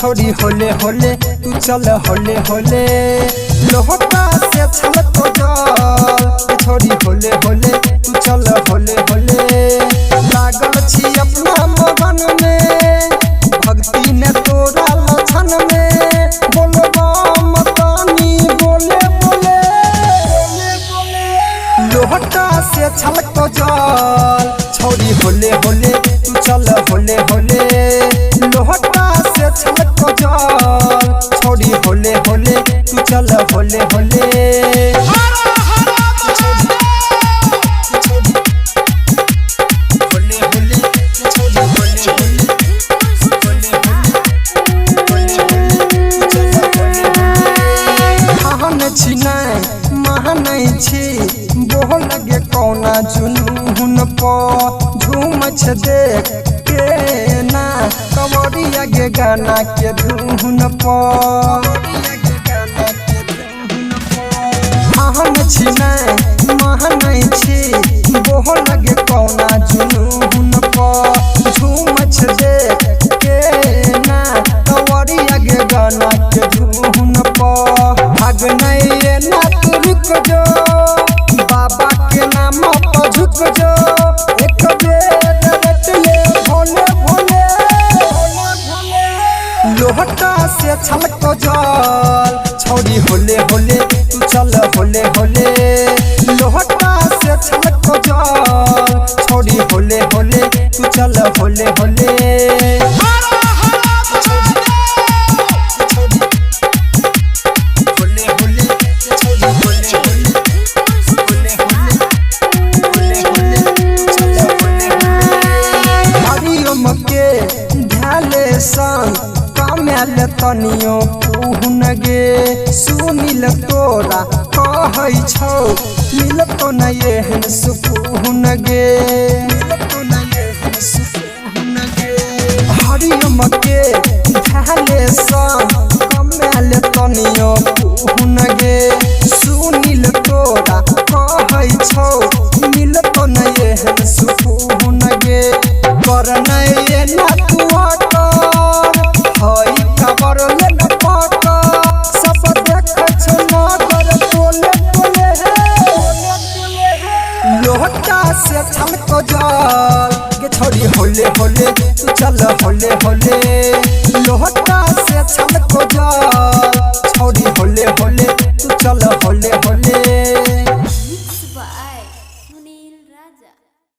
छोड़ी होले होले तू चल होले होले लोहटा से छलको जल छोड़ी होले होले तू चल होले होले लागल छी अपना मगन में भक्ति ने तोरा लछन में बोलबा मतानी बोले बोले लोहटा से छलको जल छोड़ी होले होले तू चल होले होले लोहटा से छलको जल छोड़ी होले होले तू चल होले होले बोल लगे कौना जुनून पर झूम देख के ना कवरिया के गाना के धुन पर महान छी नहीं महान छी बोल लगे कौना जुनून पर झूम देख के ना कवरिया के गाना के धुन पर भाग नहीं ना तू रुक जो बाबा के नाम पर झुक जो एक बेर ले भोले भोले लोहटा से छलको जल छोड़ी होले होले तू चल होले होले लोहटा से छलको जल छोड़ी होले होले तू चल होले होले काम्याल तनियो पुहन गे सुनिल तोरा कहै छौ मिल तो न एहन सुपुहन गे हरियम के ढाले संग काम्याल तनियो पुहन गे सुनिल तोरा कहै छौ मिल तो न एहन सुपुहन गे कर नै ना तू हई खबर ले न पट सब देख छ नगर टोले टोले लोहटा से छलको जल के छोड़ी होले होले तू चल होले होले